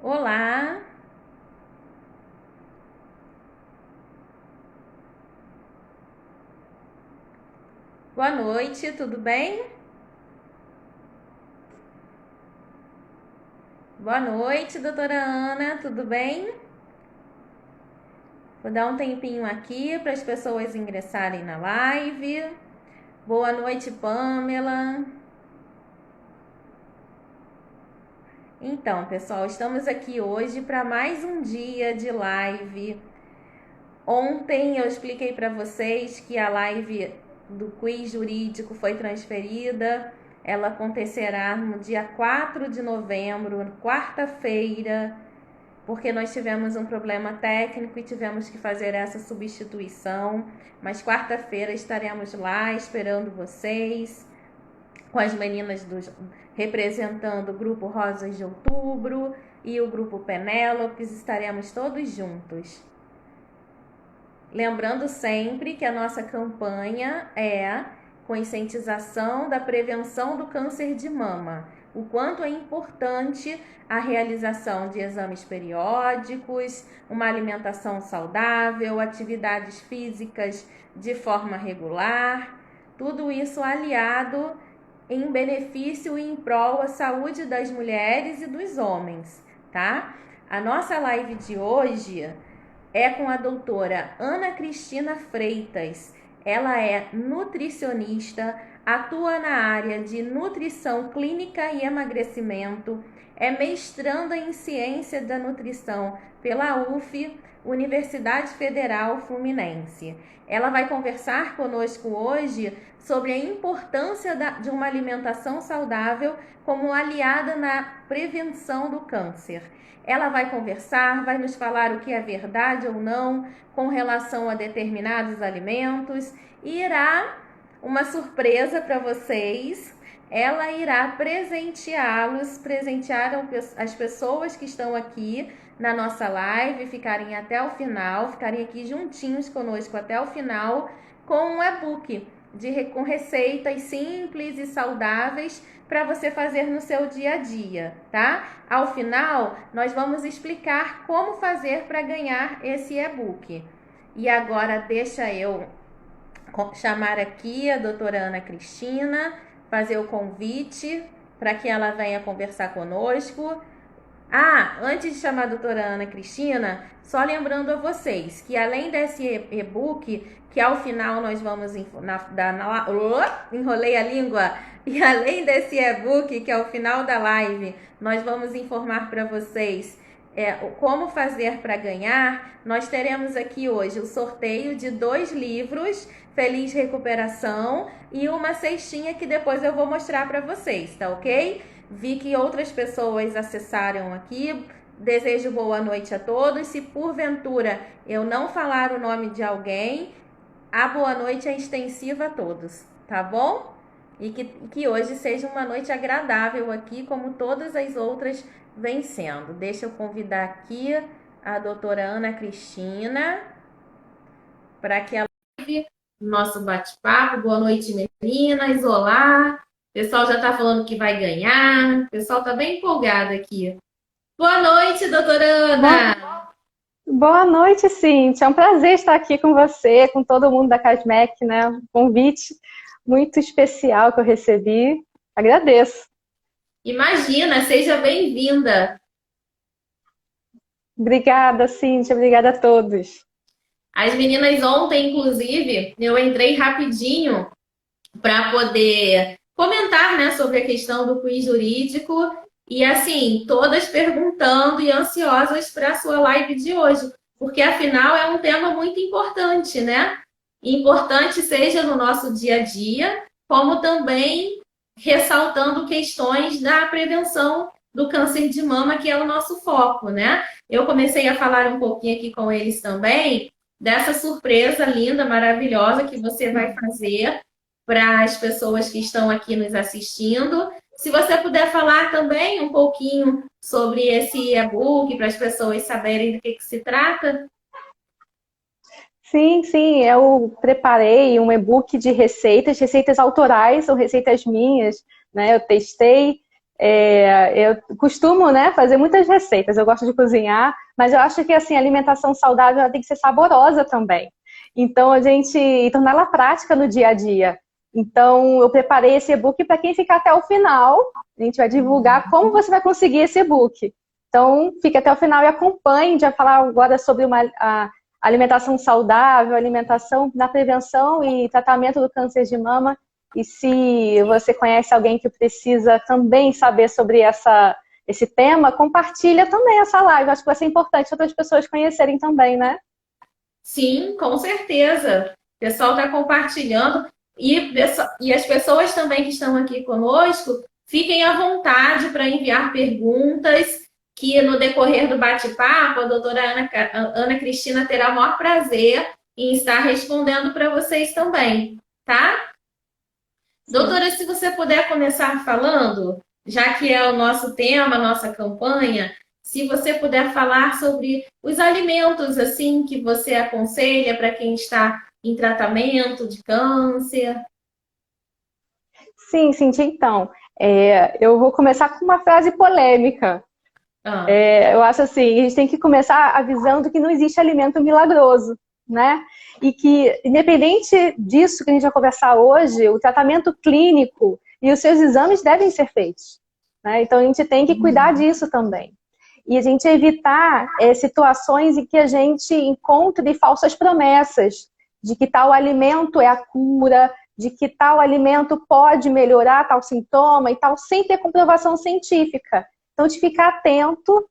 Olá, boa noite, tudo bem? Boa noite, doutora Ana, tudo bem? Vou dar um tempinho aqui para as pessoas ingressarem na live. Boa noite, Pamela. Então, pessoal, estamos aqui hoje para mais um dia de live. Ontem eu expliquei para vocês que a live do quiz jurídico foi transferida. Ela acontecerá no dia 4 de novembro, quarta-feira, porque nós tivemos um problema técnico e tivemos que fazer essa substituição. Mas quarta-feira estaremos lá esperando vocês, com as meninas representando o grupo Rosas de Outubro e o grupo Penélopes, estaremos todos juntos. Lembrando sempre que a nossa campanha é conscientização da prevenção do câncer de mama. O quanto é importante a realização de exames periódicos, uma alimentação saudável, atividades físicas de forma regular, tudo isso aliado em benefício e em prol à saúde das mulheres e dos homens, tá? A nossa live de hoje é com a doutora Ana Cristina Freitas. Ela é nutricionista, atua na área de nutrição clínica e emagrecimento, é mestranda em ciência da nutrição pela UF, Universidade Federal Fluminense. Ela vai conversar conosco hoje sobre a importância de uma alimentação saudável como aliada na prevenção do câncer. Ela vai conversar, vai nos falar o que é verdade ou não com relação a determinados alimentos e irá uma surpresa para vocês. Ela irá presentear as pessoas que estão aqui na nossa live, ficarem até o final, ficarem aqui juntinhos conosco até o final, com um e-book com receitas simples e saudáveis para você fazer no seu dia a dia, tá? Ao final, nós vamos explicar como fazer para ganhar esse e-book. E agora deixa eu chamar aqui a doutora Ana Cristina, fazer o convite para que ela venha conversar conosco. Antes de chamar a doutora Ana Cristina, só lembrando a vocês que além desse e-book, que ao final nós vamos enrolei a língua, e além desse e-book, que ao final da live nós vamos informar para vocês como fazer para ganhar, nós teremos aqui hoje o sorteio de 2 livros, Feliz Recuperação, e uma cestinha que depois eu vou mostrar para vocês, tá ok? Vi que outras pessoas acessaram aqui. Desejo boa noite a todos. Se porventura eu não falar o nome de alguém, a boa noite é extensiva a todos, tá bom? E que hoje seja uma noite agradável aqui, como todas as outras vem sendo. Deixa eu convidar aqui a doutora Ana Cristina para que ela vive nosso bate-papo. Boa noite, meninas. Olá. O pessoal já está falando que vai ganhar. O pessoal está bem empolgado aqui. Boa noite, doutora Ana. Boa noite, Cíntia. É um prazer estar aqui com você, com todo mundo da Casmec, né? Um convite muito especial que eu recebi. Agradeço. Imagina, seja bem-vinda. Obrigada, Cíntia. Obrigada a todos. As meninas ontem, inclusive, eu entrei rapidinho para poder comentar, né, sobre a questão do quiz jurídico e assim, todas perguntando e ansiosas para a sua live de hoje, porque afinal é um tema muito importante, né? Importante seja no nosso dia a dia, como também ressaltando questões da prevenção do câncer de mama, que é o nosso foco, né? Eu comecei a falar um pouquinho aqui com eles também dessa surpresa linda, maravilhosa que você vai fazer para as pessoas que estão aqui nos assistindo. Se você puder falar também um pouquinho sobre esse e-book, para as pessoas saberem do que se trata. Sim, eu preparei um e-book de receitas, receitas autorais, são receitas minhas, né? Eu testei Eu costumo, né, fazer muitas receitas, eu gosto de cozinhar, mas eu acho que assim, a alimentação saudável ela tem que ser saborosa também. Então, a gente torná-la prática no dia a dia. Então, eu preparei esse e-book para quem ficar até o final. A gente vai divulgar como você vai conseguir esse e-book. Então, fique até o final e acompanhe. A gente vai falar agora sobre a alimentação saudável, alimentação na prevenção e tratamento do câncer de mama. E se você conhece alguém que precisa também saber sobre esse tema, compartilha também essa live. Acho que vai ser importante outras pessoas conhecerem também, né? Sim, com certeza. O pessoal está compartilhando e as pessoas também que estão aqui conosco, fiquem à vontade para enviar perguntas, que no decorrer do bate-papo, a doutora Ana Cristina terá o maior prazer em estar respondendo para vocês também, tá? Doutora, se você puder começar falando, já que é o nosso tema, a nossa campanha, se você puder falar sobre os alimentos assim que você aconselha para quem está em tratamento de câncer. Sim, Cintia, então. Eu vou começar com uma frase polêmica. Ah, Eu acho assim, a gente tem que começar avisando que não existe alimento milagroso, né? E que, independente disso que a gente vai conversar hoje, o tratamento clínico e os seus exames devem ser feitos, né? Então, a gente tem que cuidar disso também. E a gente evitar situações em que a gente encontre falsas promessas de que tal alimento é a cura, de que tal alimento pode melhorar tal sintoma e tal, sem ter comprovação científica. Então, de ficar atento,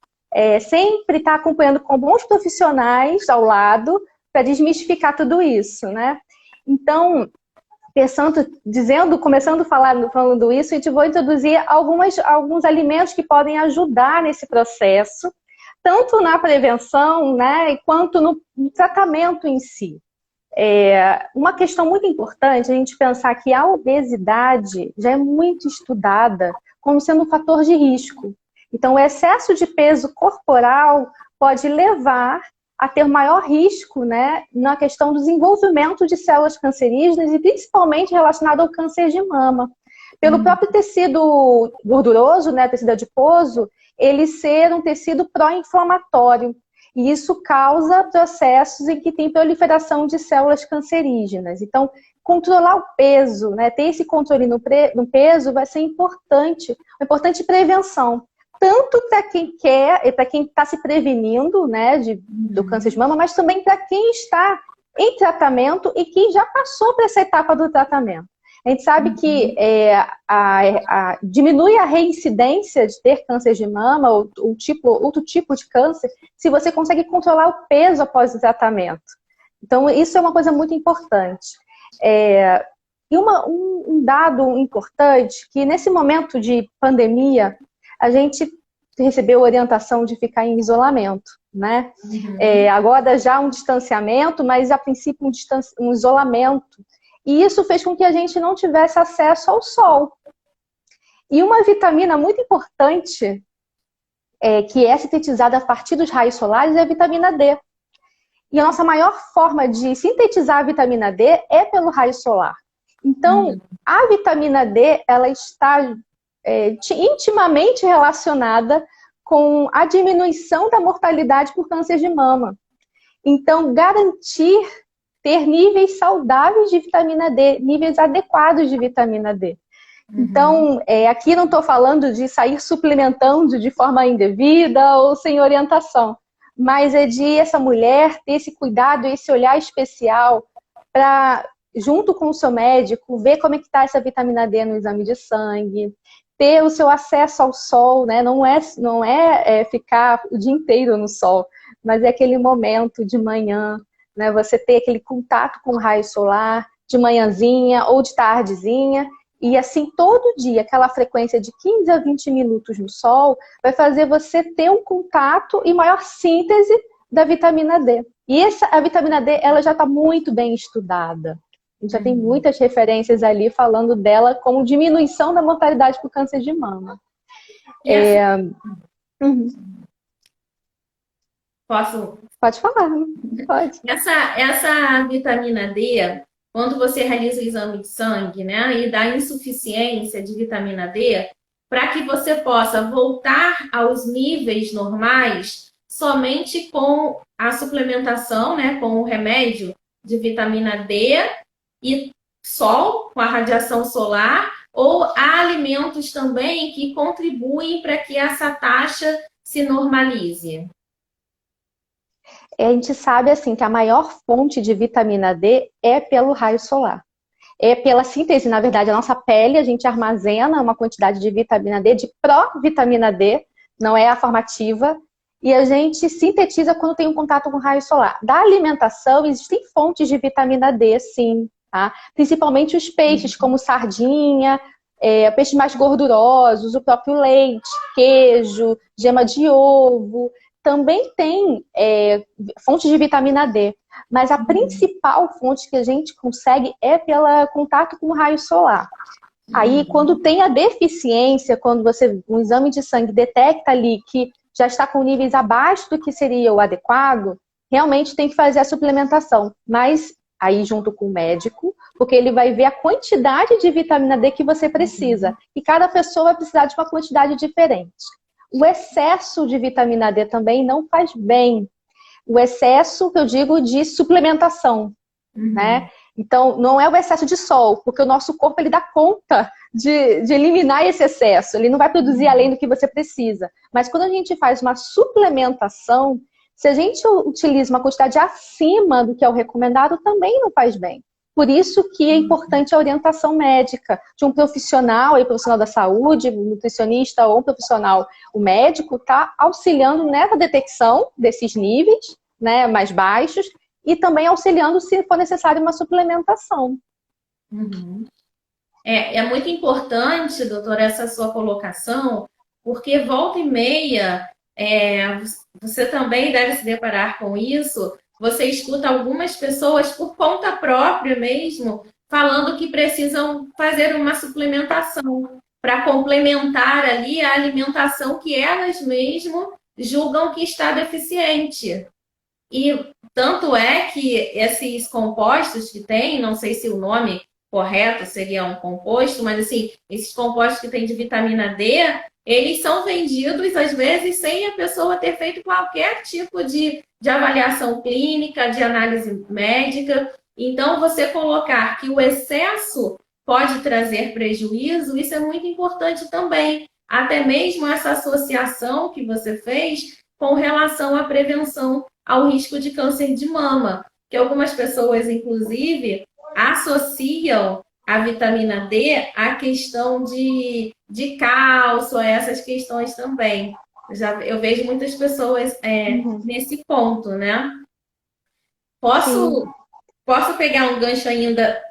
sempre estar acompanhando com bons profissionais ao lado para desmistificar tudo isso, né? Então, começando falando isso, a gente vai introduzir alguns alimentos que podem ajudar nesse processo, tanto na prevenção, né, quanto no tratamento em si. Uma questão muito importante é a gente pensar que a obesidade já é muito estudada como sendo um fator de risco. Então, o excesso de peso corporal pode levar a ter maior risco, né, na questão do desenvolvimento de células cancerígenas e principalmente relacionado ao câncer de mama. Pelo próprio tecido gorduroso, né, tecido adiposo, ele ser um tecido pró-inflamatório. E isso causa processos em que tem proliferação de células cancerígenas. Então, controlar o peso, né, ter esse controle no peso vai ser importante, uma importante prevenção. Tanto para quem quer, para quem está se prevenindo, né, do câncer de mama, mas também para quem está em tratamento e quem já passou por essa etapa do tratamento. A gente sabe que diminui a reincidência de ter câncer de mama ou outro tipo de câncer se você consegue controlar o peso após o tratamento. Então, isso é uma coisa muito importante. E um dado importante, que nesse momento de pandemia, a gente recebeu orientação de ficar em isolamento, né? Agora já um distanciamento, mas a princípio um isolamento. E isso fez com que a gente não tivesse acesso ao sol. E uma vitamina muito importante, que é sintetizada a partir dos raios solares, é a vitamina D. E a nossa maior forma de sintetizar a vitamina D é pelo raio solar. Então, a vitamina D, ela está intimamente relacionada com a diminuição da mortalidade por câncer de mama. Então, ter níveis saudáveis de vitamina D, níveis adequados de vitamina D. Então, aqui não estou falando de sair suplementando de forma indevida ou sem orientação, mas é de essa mulher ter esse cuidado, esse olhar especial para, junto com o seu médico, ver como é que está essa vitamina D no exame de sangue, ter o seu acesso ao sol, né? Não é ficar o dia inteiro no sol, mas é aquele momento de manhã, né? Você ter aquele contato com o raio solar de manhãzinha ou de tardezinha, e assim todo dia, aquela frequência de 15 a 20 minutos no sol, vai fazer você ter um contato e maior síntese da vitamina D. E a vitamina D, ela já está muito bem estudada. A gente já tem muitas referências ali falando dela como diminuição da mortalidade por câncer de mama. Posso? Pode falar, pode. Essa vitamina D, quando você realiza o exame de sangue, né, e dá insuficiência de vitamina D, para que você possa voltar aos níveis normais somente com a suplementação, né, com o remédio de vitamina D e sol, com a radiação solar, ou há alimentos também que contribuem para que essa taxa se normalize? A gente sabe assim que a maior fonte de vitamina D é pelo raio solar. É pela síntese, na verdade, a nossa pele, a gente armazena uma quantidade de vitamina D, de provitamina D, não é a formativa, e a gente sintetiza quando tem um contato com raio solar. Da alimentação, existem fontes de vitamina D, sim, tá? Principalmente os peixes, como sardinha, peixes mais gordurosos, o próprio leite, queijo, gema de ovo, também tem fontes de vitamina D. Mas a principal fonte que a gente consegue é pelo contato com o raio solar. Aí, quando tem a deficiência, quando um exame de sangue detecta ali que já está com níveis abaixo do que seria o adequado, realmente tem que fazer a suplementação. Mas aí junto com o médico, porque ele vai ver a quantidade de vitamina D que você precisa. E cada pessoa vai precisar de uma quantidade diferente. O excesso de vitamina D também não faz bem. O excesso, que eu digo, de suplementação, né? Então, não é o excesso de sol, porque o nosso corpo ele dá conta de eliminar esse excesso. Ele não vai produzir além do que você precisa. Mas quando a gente faz uma suplementação, se a gente utiliza uma quantidade acima do que é o recomendado, também não faz bem. Por isso que é importante a orientação médica de um profissional, profissional da saúde, um nutricionista ou um profissional, o médico, tá auxiliando nessa detecção desses níveis, né, mais baixos, e também auxiliando se for necessário uma suplementação. É muito importante, doutora, essa sua colocação, porque volta e meia, você também deve se deparar com isso. Você escuta algumas pessoas por conta própria mesmo, falando que precisam fazer uma suplementação para complementar ali a alimentação que elas mesmo julgam que está deficiente. E tanto é que esses compostos que tem, não sei se o nome correto seria um composto, mas assim, esses compostos que tem de vitamina D, eles são vendidos às vezes sem a pessoa ter feito qualquer tipo de avaliação clínica, de análise médica. Então, você colocar que o excesso pode trazer prejuízo, isso é muito importante também. Até mesmo essa associação que você fez com relação à prevenção ao risco de câncer de mama, que algumas pessoas, inclusive, associam a vitamina D à questão de cálcio, a essas questões também. Eu vejo muitas pessoas nesse ponto, né? Posso pegar um gancho ainda?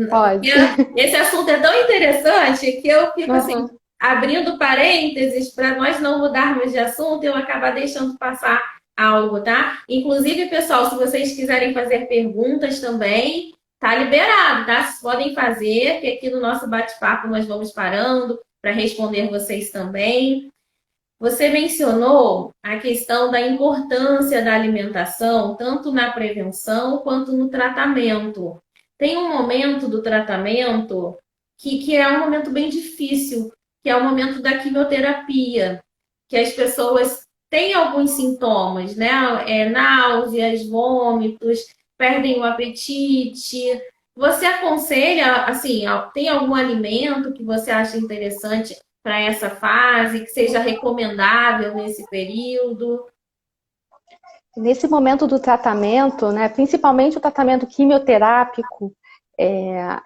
Pode. Esse assunto é tão interessante que eu fico assim, abrindo parênteses para nós não mudarmos de assunto e eu acabar deixando passar algo, tá? Inclusive, pessoal, se vocês quiserem fazer perguntas também, tá liberado, tá? Vocês podem fazer, que aqui no nosso bate-papo nós vamos parando para responder vocês também. Você mencionou a questão da importância da alimentação, tanto na prevenção quanto no tratamento. Tem um momento do tratamento que é um momento bem difícil, que é o momento da quimioterapia, que as pessoas têm alguns sintomas, né? Náuseas, vômitos, perdem o apetite. Você aconselha, assim, tem algum alimento que você acha interessante para essa fase, que seja recomendável nesse período? Nesse momento do tratamento, né, principalmente o tratamento quimioterápico,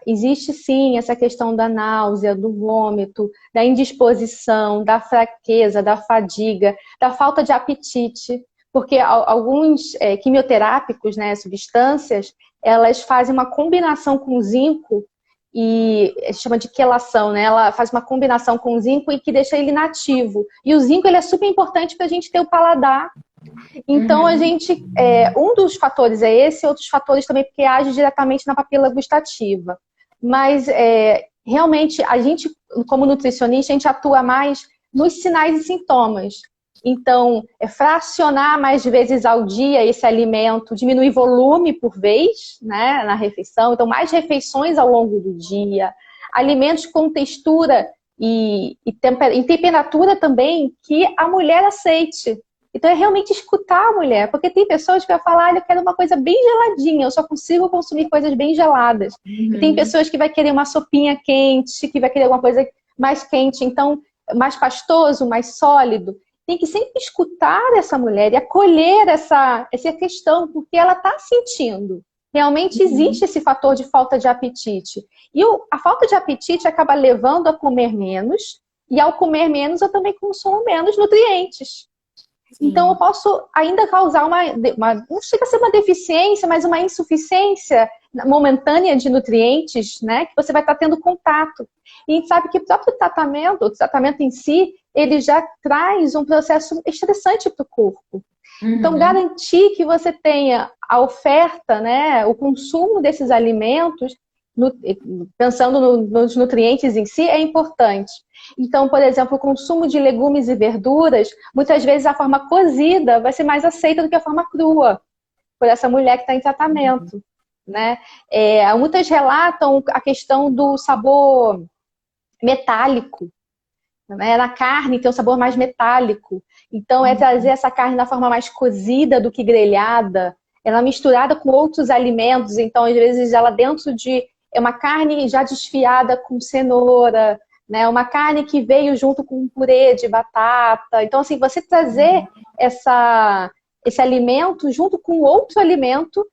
existe sim essa questão da náusea, do vômito, da indisposição, da fraqueza, da fadiga, da falta de apetite, porque alguns quimioterápicos, né, substâncias, elas fazem uma combinação com zinco e se chama de quelação, né? Ela faz uma combinação com o zinco e que deixa ele inativo. E o zinco ele é super importante para a gente ter o paladar. Então, a gente, um dos fatores é esse, outros fatores também porque age diretamente na papila gustativa. Mas, realmente, a gente, como nutricionista, a gente atua mais nos sinais e sintomas. Então, fracionar mais vezes ao dia esse alimento, diminuir volume por vez, né, na refeição. Então, mais refeições ao longo do dia. Alimentos com textura em temperatura também que a mulher aceite. Então é realmente escutar a mulher, porque tem pessoas que vão falar, olha, eu quero uma coisa bem geladinha, eu só consigo consumir coisas bem geladas. E tem pessoas que vai querer uma sopinha quente, que vai querer alguma coisa mais quente, então mais pastoso, mais sólido. Tem que sempre escutar essa mulher e acolher essa questão, porque ela está sentindo. Realmente existe esse fator de falta de apetite. E a falta de apetite acaba levando a comer menos, e ao comer menos eu também consumo menos nutrientes. Sim. Então eu posso ainda causar não chega a ser uma deficiência, mas uma insuficiência momentânea de nutrientes, né? Que você vai estar tendo contato. E a gente sabe que o próprio o tratamento em si, ele já traz um processo estressante para o corpo. Então, garantir que você tenha a oferta, né, o consumo desses alimentos, pensando nos nutrientes em si, é importante. Então, por exemplo, o consumo de legumes e verduras, muitas vezes a forma cozida vai ser mais aceita do que a forma crua, por essa mulher que está em tratamento. Né? Muitas relatam a questão do sabor metálico. Né? Na carne tem um sabor mais metálico. Então, é trazer essa carne na forma mais cozida do que grelhada. Ela misturada com outros alimentos. Então, às vezes, ela dentro de... É uma carne já desfiada com cenoura, né? Uma carne que veio junto com um purê de batata. Então, assim, você trazer esse alimento junto com outro alimento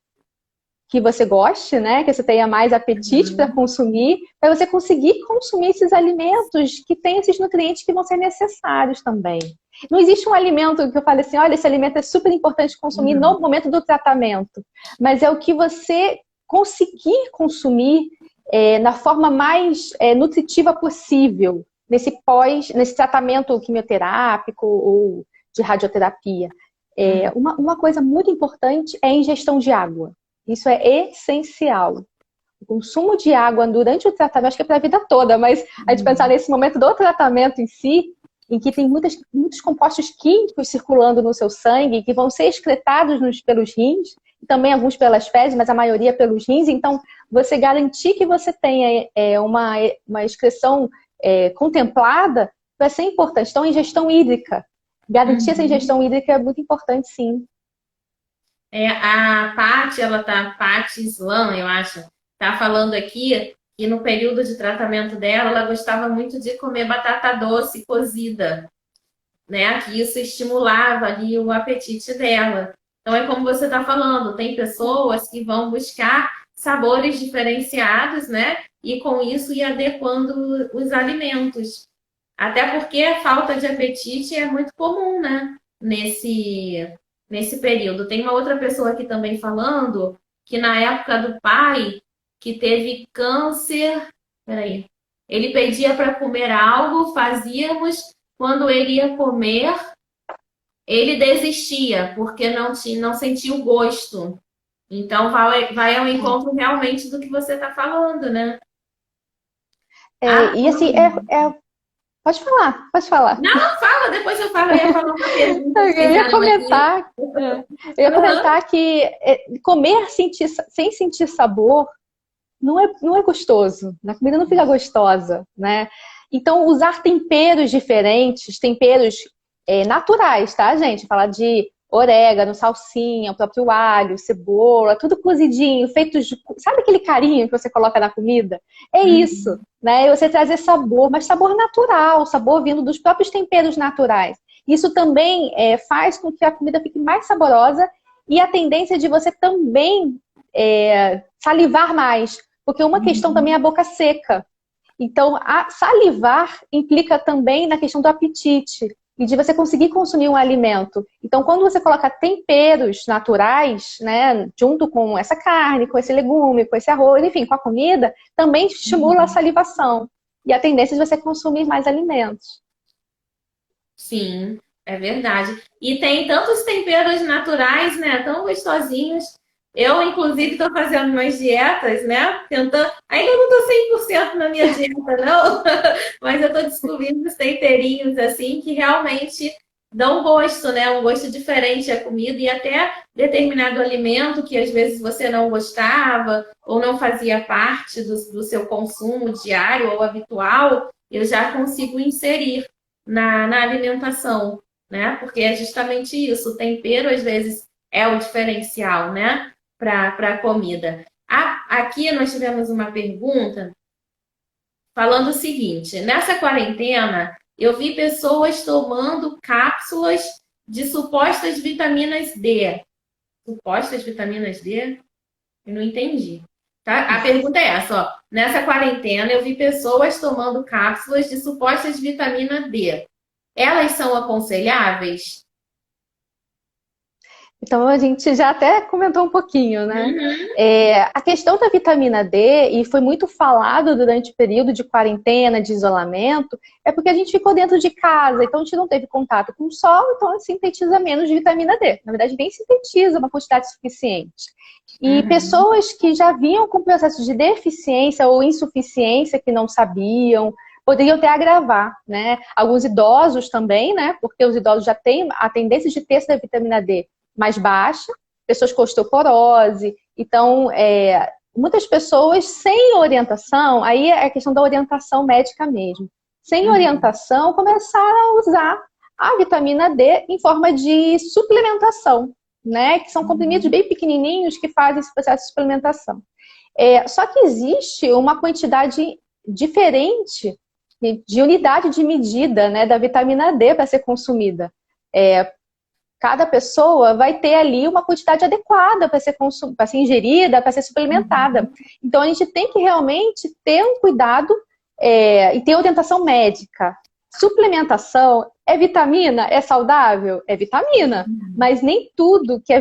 que você goste, né? Que você tenha mais apetite para consumir, para você conseguir consumir esses alimentos que têm esses nutrientes que vão ser necessários também. Não existe um alimento que eu fale assim, olha, esse alimento é super importante consumir no momento do tratamento, mas é o que você conseguir consumir na forma mais nutritiva possível, nesse tratamento quimioterápico ou de radioterapia. Uma coisa muito importante é a ingestão de água. Isso é essencial. O consumo de água durante o tratamento, acho que é para a vida toda, mas a gente pensar nesse momento do tratamento em si, em que tem muitos compostos químicos circulando no seu sangue, que vão ser excretados pelos rins, também alguns pelas fezes, mas a maioria pelos rins. Então, você garantir que você tenha uma excreção contemplada vai ser importante. Então, a ingestão hídrica. Garantir essa ingestão hídrica é muito importante, sim. A Paty Slan, eu acho, tá falando aqui que no período de tratamento dela, ela gostava muito de comer batata doce cozida, né? Que isso estimulava ali o apetite dela. Então é como você está falando, tem pessoas que vão buscar sabores diferenciados, né? E com isso ir adequando os alimentos. Até porque a falta de apetite é muito comum, né? Nesse período. Tem uma outra pessoa aqui também falando que na época do pai, que teve câncer, peraí, ele pedia para comer algo, fazíamos, quando ele ia comer, ele desistia, porque não sentia o gosto. Então vai ao encontro realmente do que você está falando, né? E assim, pode falar. Não, fala, depois eu falo, eu ia falar uma pergunta. Eu ia comentar que comer sem sentir sabor não é gostoso. A comida não fica gostosa, né? Então, usar temperos diferentes, temperos naturais, tá, gente? Falar de orégano, salsinha, o próprio alho, cebola, tudo cozidinho, feitos de... Sabe aquele carinho que você coloca na comida? É isso, né? E você trazer sabor, mas sabor natural, sabor vindo dos próprios temperos naturais. Isso também faz com que a comida fique mais saborosa e a tendência de você também salivar mais, porque uma questão também é a boca seca. Então, salivar implica também na questão do apetite e de você conseguir consumir um alimento. Então, quando você coloca temperos naturais, né, junto com essa carne, com esse legume, com esse arroz, enfim, com a comida, também estimula a salivação e a tendência de você consumir mais alimentos. Sim, é verdade. E tem tantos temperos naturais, né, tão gostosinhos. Eu, inclusive, estou fazendo umas dietas, né? Tentando. Ainda não estou 100% na minha dieta, não, mas eu estou descobrindo os temperinhos assim que realmente dão gosto, né? Um gosto diferente à comida e até determinado alimento que às vezes você não gostava ou não fazia parte do seu consumo diário ou habitual, eu já consigo inserir na alimentação, né? Porque é justamente isso. O tempero, às vezes, é o diferencial, né? Para a comida. Aqui nós tivemos uma pergunta falando o seguinte: nessa quarentena, eu vi pessoas tomando cápsulas de supostas vitaminas D. Supostas vitaminas D? Eu não entendi. Tá? A pergunta é essa, ó. Nessa quarentena, eu vi pessoas tomando cápsulas de supostas vitamina D. Elas são aconselháveis? Então, a gente já até comentou um pouquinho, né? Uhum, A questão da vitamina D, e foi muito falado durante o período de quarentena, de isolamento, é porque a gente ficou dentro de casa, então a gente não teve contato com o sol, então sintetiza menos de vitamina D. Na verdade, nem sintetiza uma quantidade suficiente. E uhum, pessoas que já vinham com processo de deficiência ou insuficiência, que não sabiam, poderiam até agravar, né? Alguns idosos também, né? Porque os idosos já têm a tendência de ter essa vitamina D mais baixa, pessoas com osteoporose. Então, muitas pessoas sem orientação, aí é a questão da orientação médica mesmo, sem uhum, orientação, começaram a usar a vitamina D em forma de suplementação, né? Que são comprimidos uhum, bem pequenininhos que fazem esse processo de suplementação. Só que existe uma quantidade diferente de unidade de medida, né, da vitamina D para ser consumida. Cada pessoa vai ter ali uma quantidade adequada para ser ingerida, para ser suplementada. uhum, Então, a gente tem que realmente ter um cuidado e ter orientação médica. Suplementação é vitamina? É saudável? É vitamina. Mas nem tudo que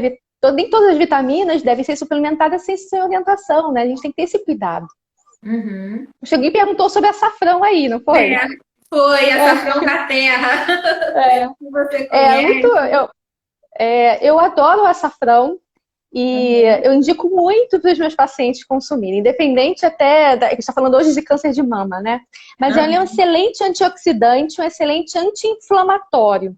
nem todas as vitaminas devem ser suplementadas sem orientação, né? A gente tem que ter esse cuidado. uhum. O Xangui perguntou sobre açafrão aí, não foi? É, foi açafrão da terra. É, Que você é muito. conhece? Eu adoro o açafrão. E Uhum. eu indico muito para os meus pacientes consumirem, independente até que a gente está falando hoje de câncer de mama, né? Mas ele é um Uhum. excelente antioxidante, um excelente anti-inflamatório.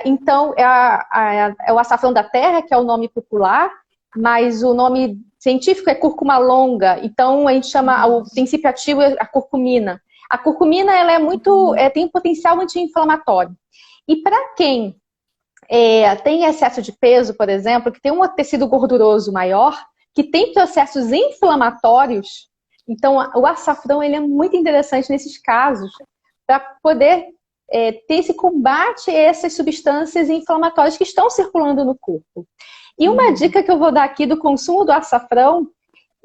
Então, é o açafrão da terra, que é o nome popular, mas o nome científico é cúrcuma longa. Então, a gente chama, o princípio ativo é a curcumina. A curcumina, ela tem um potencial anti-inflamatório. E para quem tem excesso de peso, por exemplo, que tem um tecido gorduroso maior, que tem processos inflamatórios, então o açafrão ele é muito interessante nesses casos para poder ter esse combate a essas substâncias inflamatórias que estão circulando no corpo. E uma Uhum. dica que eu vou dar aqui do consumo do açafrão,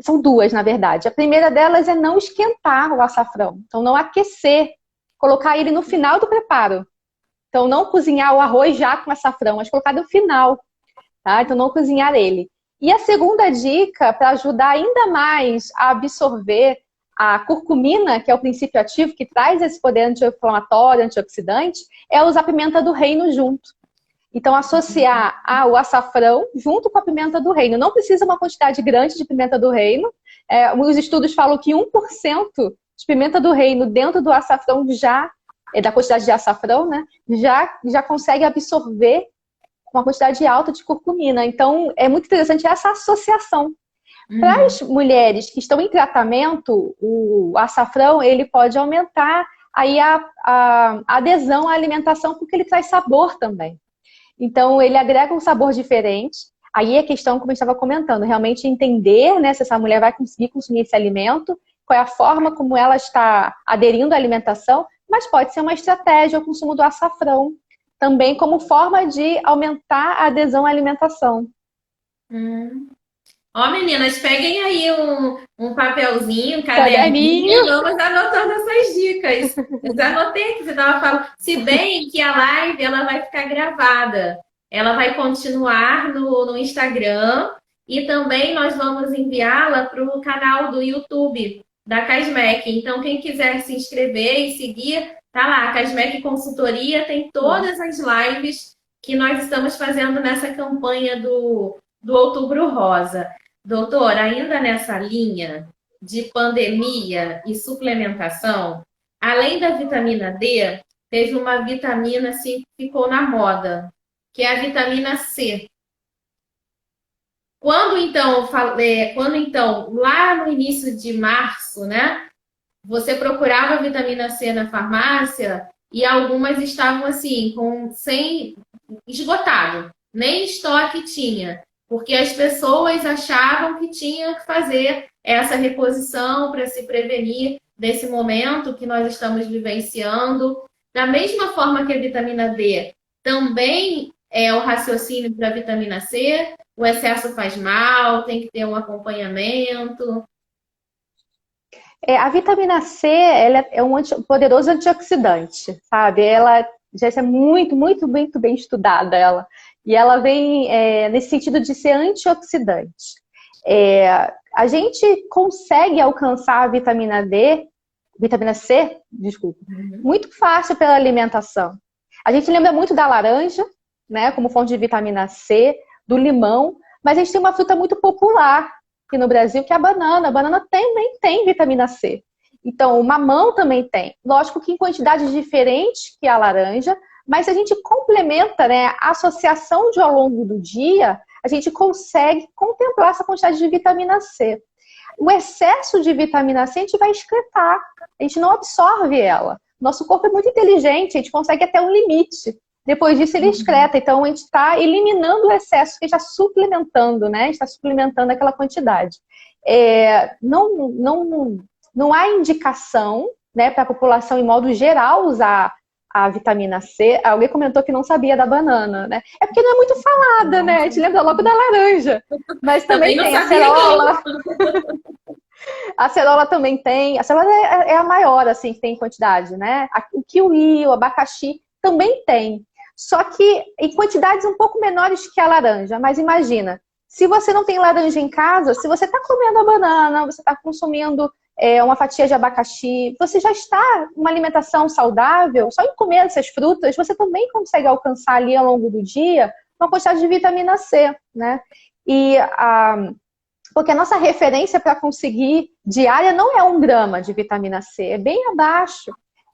são duas, na verdade. A primeira delas é não esquentar o açafrão, então não aquecer, colocar ele no final do preparo. Então, não cozinhar o arroz já com açafrão, mas colocar no final, tá? Então, não cozinhar ele. E a segunda dica, para ajudar ainda mais a absorver a curcumina, que é o princípio ativo que traz esse poder anti-inflamatório, antioxidante, é usar a pimenta do reino junto. Então, associar o açafrão junto com a pimenta do reino. Não precisa uma quantidade grande de pimenta do reino. Os estudos falam que 1% de pimenta do reino dentro do açafrão da quantidade de açafrão, né? Já consegue absorver uma quantidade alta de curcumina. Então, é muito interessante essa associação. Para Uhum. as mulheres que estão em tratamento, o açafrão ele pode aumentar aí a adesão à alimentação porque ele traz sabor também. Então, ele agrega um sabor diferente. Aí é questão, como a gente estava comentando, realmente entender, né, se essa mulher vai conseguir consumir esse alimento, qual é a forma como ela está aderindo à alimentação, mas pode ser uma estratégia o consumo do açafrão, também como forma de aumentar a adesão à alimentação. Uhum. Ó, meninas, peguem aí um papelzinho, um caderninho e Caderninho. vamos anotando essas dicas. Eu já anotei que você estava falando. Se bem que a live ela vai ficar gravada. Ela vai continuar no Instagram e também nós vamos enviá-la para o canal do YouTube da Casmec. Então, quem quiser se inscrever e seguir, tá lá. A Casmec Consultoria tem todas as lives que nós estamos fazendo nessa campanha do Outubro Rosa. Doutor, ainda nessa linha de pandemia e suplementação, além da vitamina D, teve uma vitamina assim que ficou na moda, que é a vitamina C. Quando então, lá no início de março, né, você procurava a vitamina C na farmácia e algumas estavam assim, com sem esgotado, nem estoque tinha, porque as pessoas achavam que tinha que fazer essa reposição para se prevenir desse momento que nós estamos vivenciando. Da mesma forma que a vitamina D também é o raciocínio para a vitamina C, o excesso faz mal, tem que ter um acompanhamento. A vitamina C, ela é um poderoso antioxidante, sabe? Ela já é muito, muito, muito bem estudada, ela. E ela vem nesse sentido de ser antioxidante. A gente consegue alcançar a vitamina C, desculpa, muito fácil pela alimentação. A gente lembra muito da laranja, né, como fonte de vitamina C, do limão, mas a gente tem uma fruta muito popular aqui no Brasil, que é a banana. A banana também tem vitamina C. Então, o mamão também tem. Lógico que em quantidades diferentes que a laranja, mas se a gente complementa, né, a associação ao longo do dia, a gente consegue contemplar essa quantidade de vitamina C. O excesso de vitamina C a gente vai excretar, a gente não absorve ela. Nosso corpo é muito inteligente, a gente consegue até um limite. Depois disso ele excreta, então a gente está eliminando o excesso que está suplementando, né? Está suplementando aquela quantidade. Não há indicação, né, para a população em modo geral usar a vitamina C. Alguém comentou que não sabia da banana, né? É porque não é muito falada, né? A gente lembra logo da laranja. Mas também tem a acerola. A acerola também tem. A acerola é a maior, assim, que tem em quantidade, né? O kiwi, o abacaxi também tem. Só que em quantidades um pouco menores que a laranja. Mas imagina, se você não tem laranja em casa, se você está comendo a banana, você está consumindo uma fatia de abacaxi, você já está numa alimentação saudável, só em comer essas frutas, você também consegue alcançar ali ao longo do dia uma quantidade de vitamina C, né? Porque a nossa referência para conseguir diária não é 1 grama de vitamina C, é bem abaixo.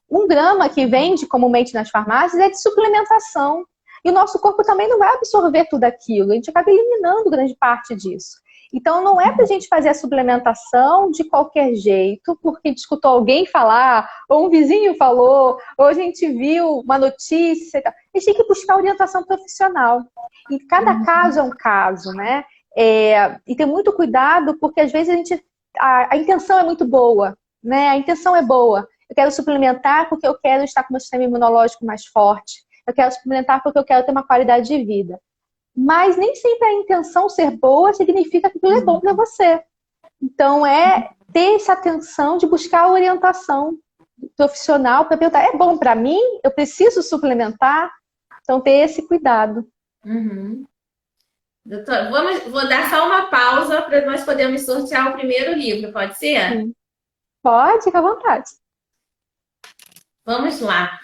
1 grama que vende comumente nas farmácias é de suplementação. E o nosso corpo também não vai absorver tudo aquilo, a gente acaba eliminando grande parte disso. Então não é para a gente fazer a suplementação de qualquer jeito, porque escutou alguém falar, ou um vizinho falou, ou a gente viu uma notícia. A gente tem que buscar orientação profissional. E cada caso é um caso, né? E ter muito cuidado, porque às vezes a intenção é muito boa, né? A intenção é boa. Eu quero suplementar porque eu quero estar com o meu sistema imunológico mais forte. Eu quero suplementar porque eu quero ter uma qualidade de vida. Mas nem sempre a intenção ser boa significa que aquilo é bom para você. Então, ter essa atenção de buscar a orientação profissional para perguntar, é bom para mim? Eu preciso suplementar? Então, ter esse cuidado. Doutora, vou dar só uma pausa para nós podermos sortear o primeiro livro, pode ser? Sim. Pode, fica à vontade. Vamos lá.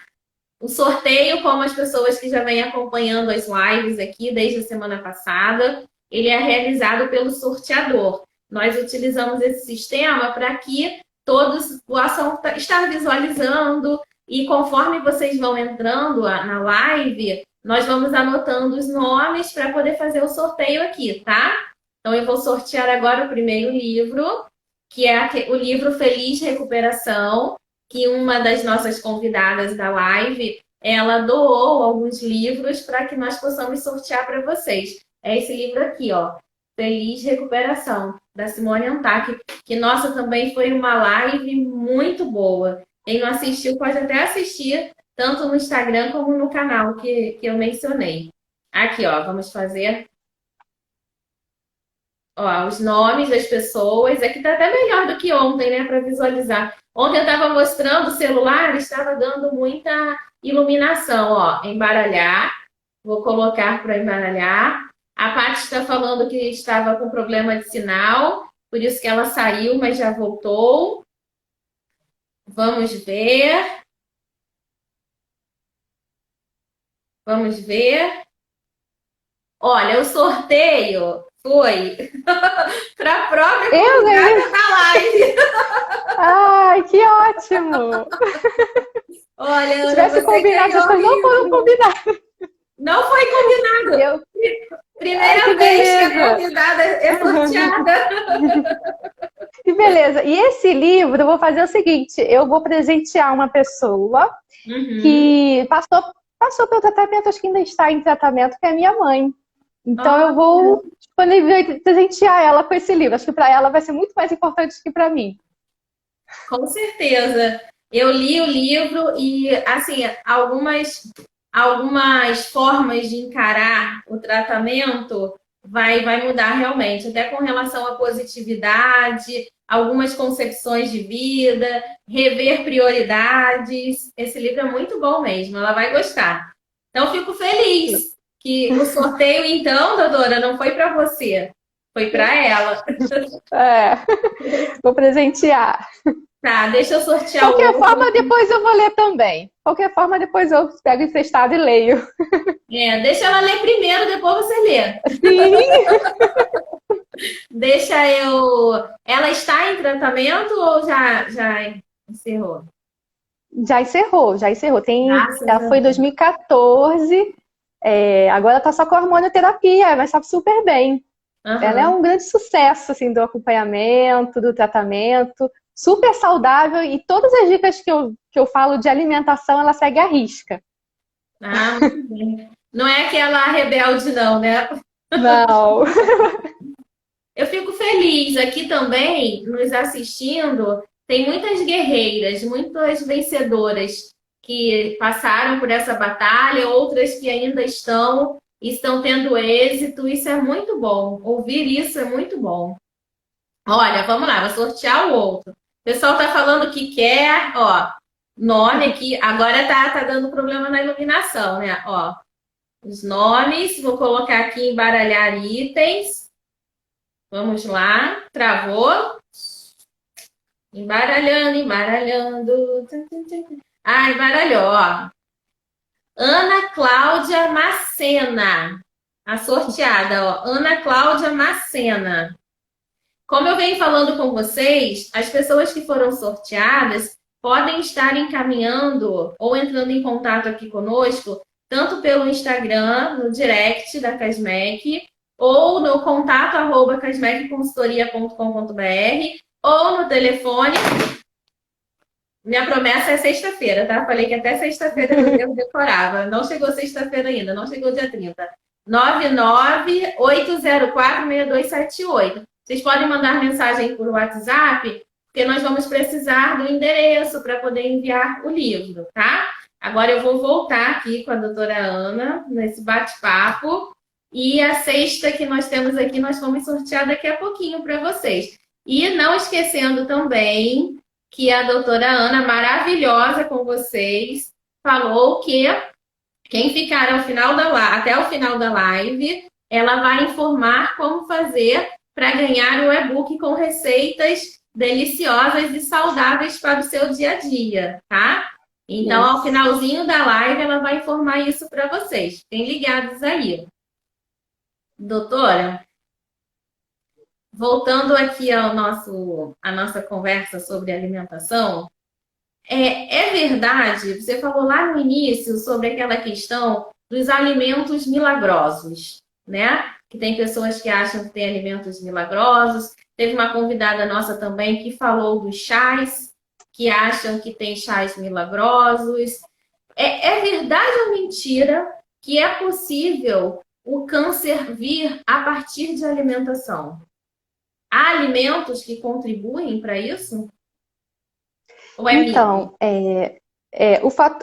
O sorteio, como as pessoas que já vêm acompanhando as lives aqui desde a semana passada, ele é realizado pelo sorteador. Nós utilizamos esse sistema para que todos possam estar visualizando e conforme vocês vão entrando na live, nós vamos anotando os nomes para poder fazer o sorteio aqui, tá? Então, eu vou sortear agora o primeiro livro, que é o livro Feliz Recuperação, que uma das nossas convidadas da live, ela doou alguns livros para que nós possamos sortear para vocês. É esse livro aqui, ó, Feliz Recuperação, da Simone Antak, que, nossa, também foi uma live muito boa. Quem não assistiu pode até assistir, tanto no Instagram como no canal que eu mencionei. Aqui, ó, vamos fazer... Ó, os nomes das pessoas. Aqui tá até melhor do que ontem, né? Para visualizar. Ontem eu estava mostrando o celular, estava dando muita iluminação. Ó, embaralhar. Vou colocar para embaralhar. A Paty está falando que estava com problema de sinal, por isso que ela saiu, mas já voltou. Vamos ver. Vamos ver. Olha, o sorteio foi para a própria convidada da live. Ai, que ótimo! Olha, Se Ana, tivesse você combinado, ganhou as o coisas não foram livro. combinadas. Não foi combinado. Eu, ai, que Primeira vez que a beleza! convidada é sorteada. Que beleza! E esse livro, eu vou fazer o seguinte: eu vou presentear uma pessoa Uhum. que passou pelo tratamento, acho que ainda está em tratamento, que é minha mãe. Então eu Olha, vou presentear ela com esse livro. Acho que para ela vai ser muito mais importante que para mim. com certeza. Eu li o livro e, assim, algumas formas de encarar o tratamento vai mudar realmente, até com relação à positividade, algumas concepções de vida, rever prioridades. Esse livro é muito bom mesmo, ela vai gostar. Então, fico feliz que o sorteio, então, doutora, não foi para você, foi para ela. É, vou presentear. Tá, deixa eu sortear o Qualquer outro. forma, depois eu vou ler também. Qualquer forma, depois eu pego emprestado e leio. É, deixa ela ler primeiro, depois você lê. Sim, Deixa eu. Ela está em tratamento ou já encerrou? já encerrou, já encerrou. Graças Ela a foi em Deus. 2014, agora tá só com a hormonioterapia, mas tá super bem. Ela é Aham. um grande sucesso, assim, do acompanhamento, do tratamento, super saudável e todas as dicas que eu falo de alimentação, ela segue à risca. Ah, muito bem. Não é aquela rebelde, não, né? Não. Eu fico feliz aqui também, nos assistindo, tem muitas guerreiras, muitas vencedoras que passaram por essa batalha, outras que ainda estão tendo êxito. Isso é muito bom. Ouvir isso é muito bom. Olha, vamos lá, vou sortear o outro. O pessoal tá falando que quer, ó, nome aqui. Agora tá dando problema na iluminação, né? Ó, os nomes, vou colocar aqui embaralhar itens. Vamos lá, travou. Embaralhando, embaralhando. Ah, embaralhou, ó. Ana Cláudia Macena. A sorteada, ó. Ana Cláudia Macena. Como eu venho falando com vocês, as pessoas que foram sorteadas podem estar encaminhando ou entrando em contato aqui conosco, tanto pelo Instagram, no direct da Casmec, ou no contato@casmecconsultoria.com.br, ou no telefone. Minha promessa é sexta-feira, tá? Falei que até sexta-feira eu decorava. Não chegou sexta-feira ainda, não chegou dia 30. 998046278. Vocês podem mandar mensagem por WhatsApp, porque nós vamos precisar do endereço para poder enviar o livro, tá? Agora eu vou voltar aqui com a doutora Ana, nesse bate-papo. E a sexta que nós temos aqui, nós vamos sortear daqui a pouquinho para vocês. E não esquecendo também que a doutora Ana, maravilhosa com vocês, falou que quem ficar até o final da live, ela vai informar como fazer para ganhar o e-book com receitas deliciosas e saudáveis para o seu dia a dia, tá? Então, ao Isso. finalzinho da live, ela vai informar isso para vocês. Fiquem ligados aí. Doutora, voltando aqui à nossa conversa sobre alimentação, é verdade, você falou lá no início sobre aquela questão dos alimentos milagrosos, né? Que tem pessoas que acham que tem alimentos milagrosos. Teve uma convidada nossa também que falou dos chás, que acham que tem chás milagrosos. É verdade ou mentira que é possível o câncer vir a partir de alimentação? Há alimentos que contribuem para isso? Ou é mito? Então,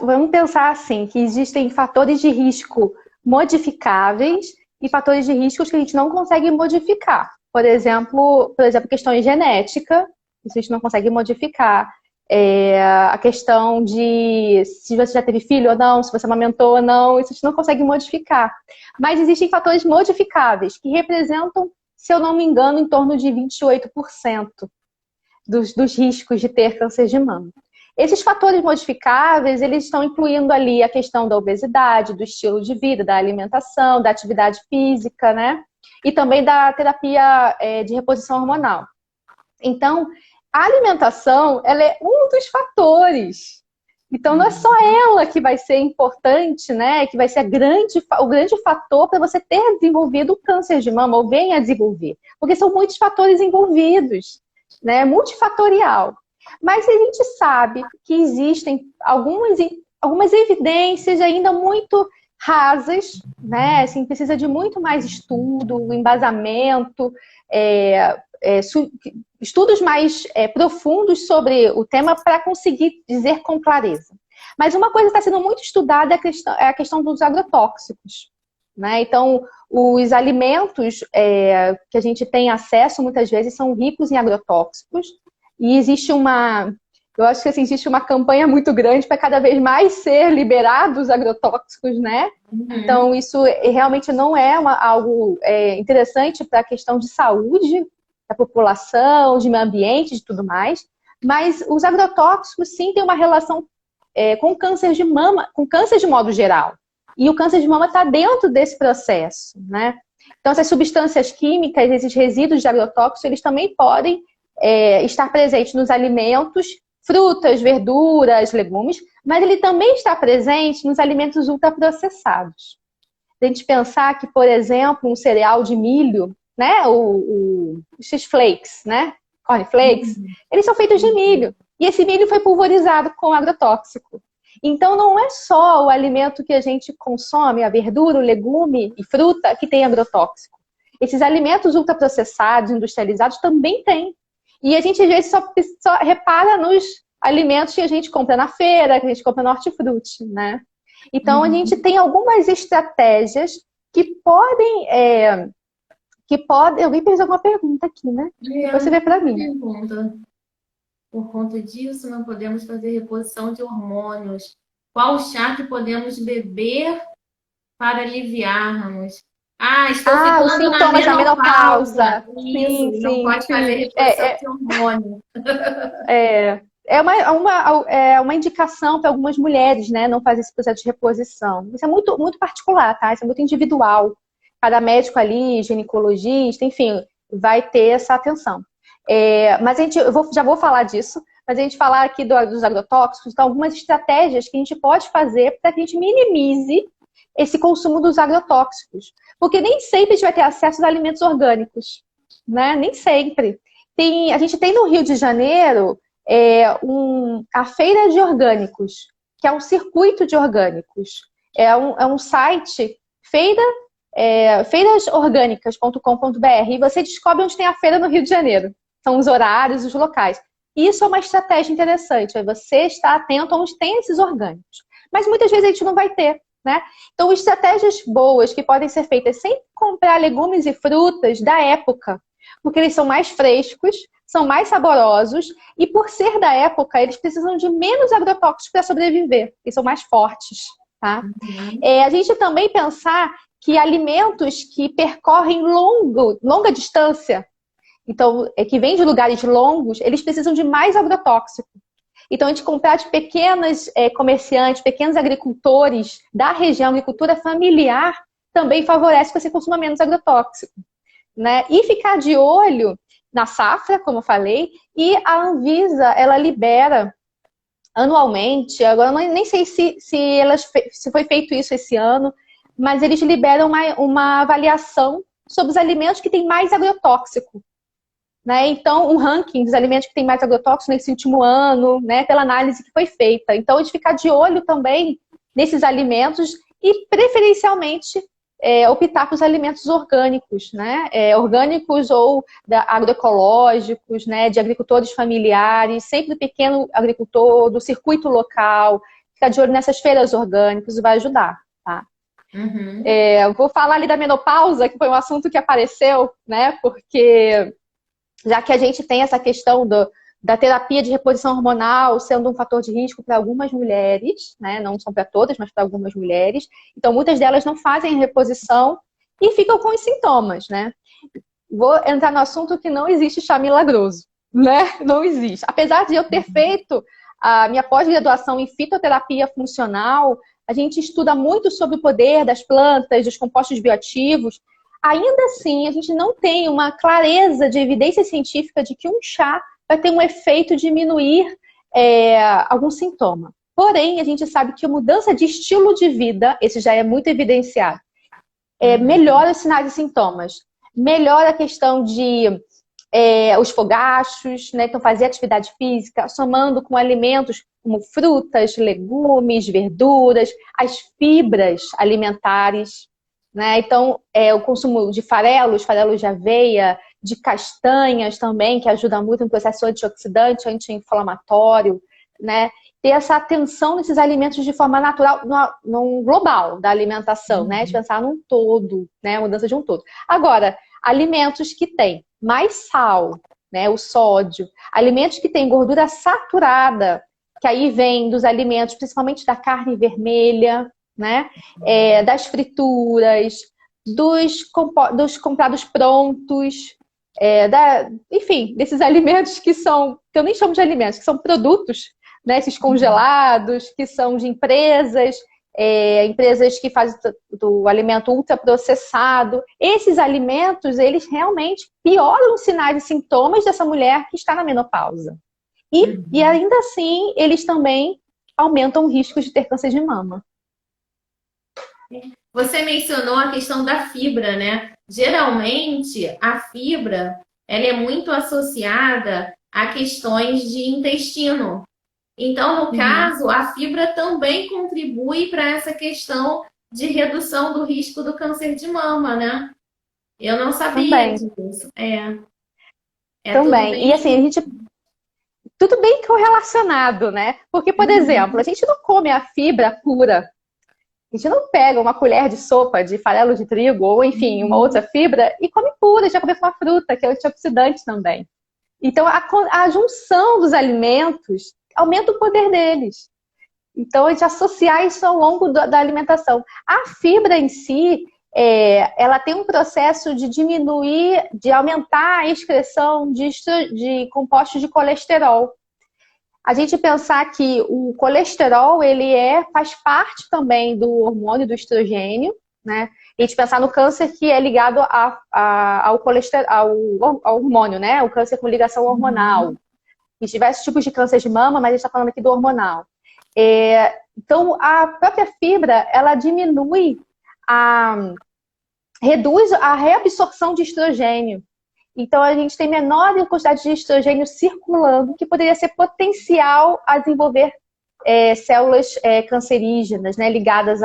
vamos pensar assim, que existem fatores de risco modificáveis e fatores de riscos que a gente não consegue modificar. Por exemplo, questões genética, isso a gente não consegue modificar. A questão de se você já teve filho ou não, se você amamentou ou não, isso a gente não consegue modificar. Mas existem fatores modificáveis, que representam, se eu não me engano, em torno de 28% dos riscos de ter câncer de mama. Esses fatores modificáveis, eles estão incluindo ali a questão da obesidade, do estilo de vida, da alimentação, da atividade física, né? E também da terapia de reposição hormonal. Então, a alimentação, ela é um dos fatores Então, não é só ela que vai ser importante, né? Que vai ser o grande fator para você ter desenvolvido o câncer de mama ou venha a desenvolver. Porque são muitos fatores envolvidos, né? Multifatorial. Mas a gente sabe que existem algumas evidências ainda muito rasas, né? Assim, precisa de muito mais estudo, embasamento, estudos mais profundos sobre o tema para conseguir dizer com clareza. Mas uma coisa que está sendo muito estudada é a questão dos agrotóxicos, né? Então, os alimentos que a gente tem acesso muitas vezes são ricos em agrotóxicos e eu acho que assim, existe uma campanha muito grande para cada vez mais ser liberados os agrotóxicos, né? Então, isso realmente não é algo interessante para a questão de saúde da população, de meio ambiente, de tudo mais. Mas os agrotóxicos, sim, têm uma relação com câncer de mama, com câncer de modo geral. E o câncer de mama está dentro desse processo, né? Então, essas substâncias químicas, esses resíduos de agrotóxicos, eles também podem estar presentes nos alimentos, frutas, verduras, legumes, mas ele também está presente nos alimentos ultraprocessados. A gente pensar que, por exemplo, um cereal de milho, né, os X-Flakes, né, cornflakes, eles são feitos de milho. E esse milho foi pulverizado com agrotóxico. Então, não é só o alimento que a gente consome, a verdura, o legume e fruta, que tem agrotóxico. Esses alimentos ultraprocessados, industrializados, também têm. E a gente, às vezes, só repara nos alimentos que a gente compra na feira, que a gente compra no hortifruti, né? Então, a gente tem algumas estratégias que podem... Alguém fez alguma pergunta aqui, né? Você vê para mim. Pergunta. Por conta disso, não podemos fazer reposição de hormônios. Qual chá que podemos beber para aliviarmos? Estou ficando os sintomas na menopausa. Sim, Isso, sim, não pode fazer reposição de hormônio. É uma indicação para algumas mulheres, né, não fazer esse processo de reposição. Isso é muito, muito particular, tá? Isso é muito individual. Cada médico ali, ginecologista, enfim, vai ter essa atenção. Mas já vou falar disso, mas a gente falar aqui dos agrotóxicos, então algumas estratégias que a gente pode fazer para que a gente minimize esse consumo dos agrotóxicos. Porque nem sempre a gente vai ter acesso aos alimentos orgânicos, né? Nem sempre. A gente tem no Rio de Janeiro a Feira de Orgânicos, que é um circuito de orgânicos. É um site, feirasorgânicas.com.br, e você descobre onde tem a feira no Rio de Janeiro. São os horários, os locais. Isso é uma estratégia interessante, você está atento onde tem esses orgânicos. Mas muitas vezes a gente não vai ter, né? Então, estratégias boas que podem ser feitas sem comprar legumes e frutas da época, porque eles são mais frescos, são mais saborosos, e por ser da época, eles precisam de menos agrotóxicos para sobreviver, eles são mais fortes, tá? A gente também pensar que alimentos que percorrem longa distância, então, que vêm de lugares longos, eles precisam de mais agrotóxico. Então, a gente comprar de pequenos comerciantes, pequenos agricultores da região, agricultura familiar, também favorece que você consuma menos agrotóxico, né? E ficar de olho na safra, como eu falei, e a Anvisa, ela libera anualmente, agora eu nem sei se foi feito isso esse ano, mas eles liberam uma avaliação sobre os alimentos que têm mais agrotóxico. Né? Então, um ranking dos alimentos que têm mais agrotóxicos nesse último ano, né, pela análise que foi feita. Então, a gente ficar de olho também nesses alimentos e, preferencialmente, optar pelos alimentos orgânicos, né? Orgânicos ou agroecológicos, né, de agricultores familiares, sempre do pequeno agricultor, do circuito local. Ficar de olho nessas feiras orgânicas, isso vai ajudar, tá? Eu vou falar ali da menopausa, que foi um assunto que apareceu, né, porque... já que a gente tem essa questão da terapia de reposição hormonal sendo um fator de risco para algumas mulheres, né? Não são para todas, mas para algumas mulheres. Então, muitas delas não fazem reposição e ficam com os sintomas, né? Vou entrar no assunto que não existe chá milagroso, né? Não existe. Apesar de eu ter feito a minha pós-graduação em fitoterapia funcional, a gente estuda muito sobre o poder das plantas, dos compostos bioativos. Ainda assim, a gente não tem uma clareza de evidência científica de que um chá vai ter um efeito de diminuir algum sintoma. Porém, a gente sabe que a mudança de estilo de vida, esse já é muito evidenciado, melhora os sinais e sintomas. Melhora a questão de os fogachos, né? Então, fazer atividade física, somando com alimentos como frutas, legumes, verduras, as fibras alimentares, né? Então, o consumo de farelos de aveia, de castanhas também, que ajuda muito no processo antioxidante, anti-inflamatório, né? Ter essa atenção nesses alimentos de forma natural, no global da alimentação, né? De pensar num todo, né? Mudança de um todo. Agora, alimentos que têm mais sal, né? O sódio, alimentos que têm gordura saturada, que aí vem dos alimentos, principalmente da carne vermelha, né? Das frituras, dos comprados prontos, enfim, desses alimentos que eu nem chamo de alimentos, que são produtos, né? Esses congelados, que são de empresas que fazem do alimento ultraprocessado. Esses alimentos, eles realmente pioram os sinais e sintomas dessa mulher que está na menopausa. E ainda assim, eles também aumentam o risco de ter câncer de mama. Você mencionou a questão da fibra, né? Geralmente, a fibra, ela é muito associada a questões de intestino. Então, no caso, a fibra também contribui para essa questão de redução do risco do câncer de mama, né? Eu não sabia disso. Também. E assim, tudo bem correlacionado, né? Porque, por exemplo, a gente não come a fibra pura. A gente não pega uma colher de sopa de farelo de trigo ou, enfim, uma outra fibra e come pura. A gente vai comer com uma fruta, que é antioxidante também. Então, a junção dos alimentos aumenta o poder deles. Então, a gente associar isso ao longo da alimentação. A fibra em si, ela tem um processo de diminuir, de aumentar a excreção de compostos de colesterol. A gente pensar que o colesterol, ele faz parte também do hormônio do estrogênio, né? E a gente pensar no câncer que é ligado ao colesterol, ao hormônio, né? O câncer com ligação hormonal. E diversos tipos de câncer de mama, mas a gente está falando aqui do hormonal. Então, a própria fibra, ela reduz a reabsorção de estrogênio. Então, a gente tem menor quantidade de estrogênio circulando, que poderia ser potencial a desenvolver células cancerígenas, né, ligadas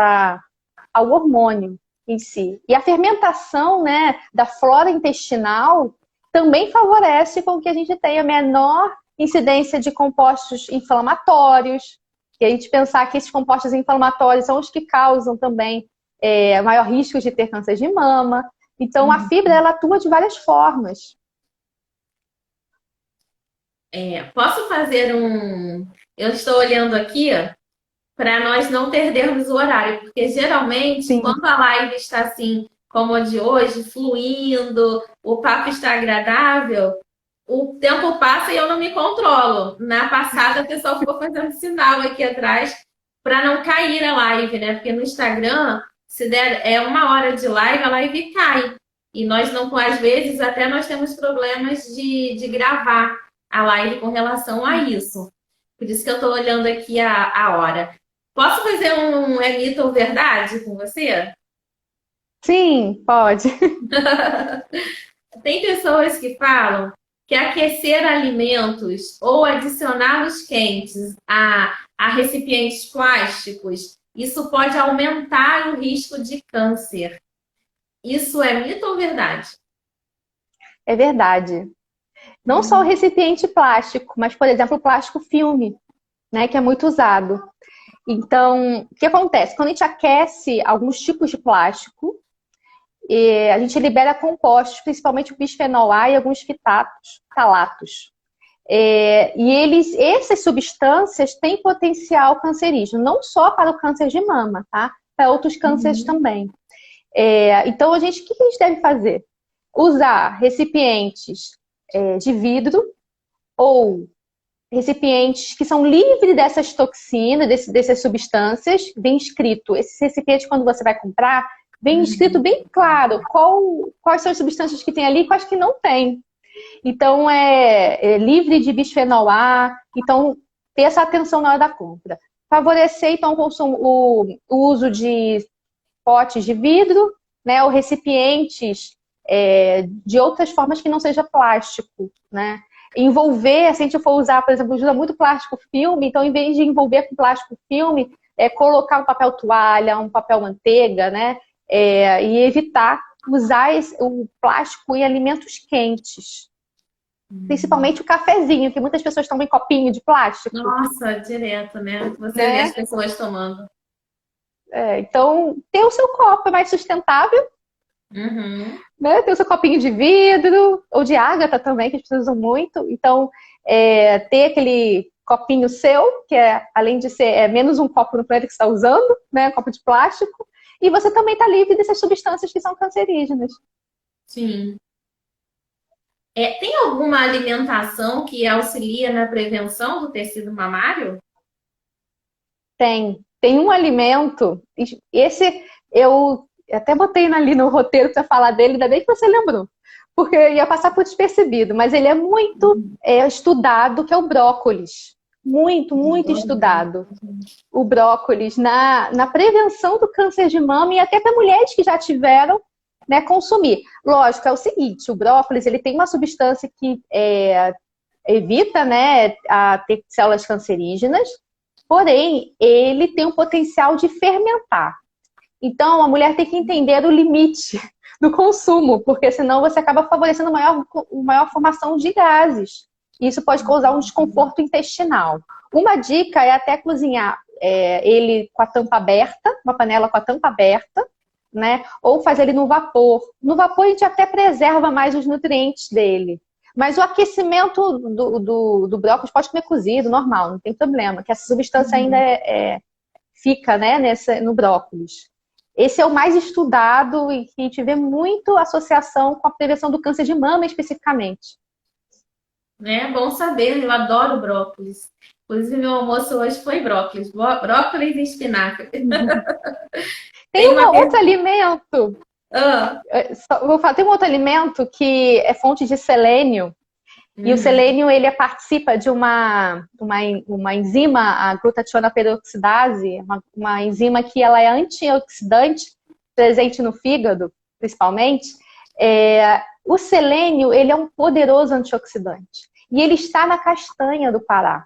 ao hormônio em si. E a fermentação, né, da flora intestinal também favorece com que a gente tenha menor incidência de compostos inflamatórios. E a gente pensar que esses compostos inflamatórios são os que causam também maior risco de ter câncer de mama. Então, a fibra, ela atua de várias formas. Posso fazer Eu estou olhando aqui para nós não perdermos o horário, porque geralmente, Sim. Quando a live está assim, como a de hoje, fluindo, o papo está agradável, o tempo passa e eu não me controlo. Na passada, o pessoal ficou fazendo sinal aqui atrás para não cair a live, né? Porque no Instagram, se der 1 hora de live, a live cai. E nós não, às vezes, até nós temos problemas de gravar a live com relação a isso. Por isso que eu estou olhando aqui a hora. Posso fazer um mito ou verdade com você? Sim, pode. Tem pessoas que falam que aquecer alimentos ou adicioná-los quentes a recipientes plásticos, isso pode aumentar o risco de câncer. Isso é mito ou verdade? É verdade. Não só o recipiente plástico, mas, por exemplo, o plástico filme, né, que é muito usado. Então, o que acontece? Quando a gente aquece alguns tipos de plástico, a gente libera compostos, principalmente o bisfenol A e alguns ftalatos. E essas substâncias têm potencial cancerígeno, não só para o câncer de mama, tá? Para outros cânceres também. Então, o que a gente deve fazer? Usar recipientes de vidro ou recipientes que são livres dessas toxinas, dessas substâncias, bem escrito. Esses recipientes, quando você vai comprar, bem escrito, bem claro, quais são as substâncias que tem ali e quais que não tem. Então, livre de bisfenol A. Então, ter essa atenção na hora da compra. favorecer, então, o uso de potes de vidro, né, ou recipientes de outras formas que não seja plástico, né? Envolver, se a gente for usar, por exemplo, usa muito plástico filme, então, em vez de envolver com plástico filme, colocar um papel toalha, um papel manteiga, né? E evitar usar o plástico em alimentos quentes. Principalmente o cafezinho, que muitas pessoas tomam em copinho de plástico. Nossa, direto, né? Você vê Né? as pessoas tomando. Então, ter o seu copo é mais sustentável, Uhum. né? Ter o seu copinho de vidro, ou de ágata também, que as pessoas usam muito. Então, ter aquele copinho seu, que além de ser menos um copo no planeta que você está usando, né? Um copo de plástico. E você também está livre dessas substâncias que são cancerígenas. Sim. Tem alguma alimentação que auxilia na prevenção do tecido mamário? Tem um alimento, esse eu até botei ali no roteiro para falar dele, ainda bem que você lembrou, porque eu ia passar por despercebido, mas ele é muito estudado, que é o brócolis. Muito, muito estudado. O brócolis na prevenção do câncer de mama e até para mulheres que já tiveram, né, consumir. Lógico, é o seguinte, o brócolis ele tem uma substância que evita, né, a ter células cancerígenas, porém, ele tem um potencial de fermentar. Então, a mulher tem que entender o limite do consumo, porque senão você acaba favorecendo maior formação de gases. Isso pode causar um desconforto intestinal. Uma dica é até cozinhar ele com a tampa aberta, uma panela com a tampa aberta, né? Ou fazer ele no vapor. No vapor a gente até preserva mais os nutrientes dele. Mas o aquecimento do brócolis pode comer cozido, normal, não tem problema, que essa substância ainda fica, né, no brócolis. Esse é o mais estudado e que a gente vê muito associação com a prevenção do câncer de mama especificamente. É bom saber, eu adoro brócolis. Inclusive, meu almoço hoje foi brócolis. Brócolis e espinafre. Tem um outro alimento. Ah. Vou falar, tem um outro alimento que é fonte de selênio. E o selênio, ele participa de uma enzima, a glutationa peroxidase, uma enzima que ela é antioxidante, presente no fígado, principalmente. O selênio, ele é um poderoso antioxidante. E ele está na castanha do Pará.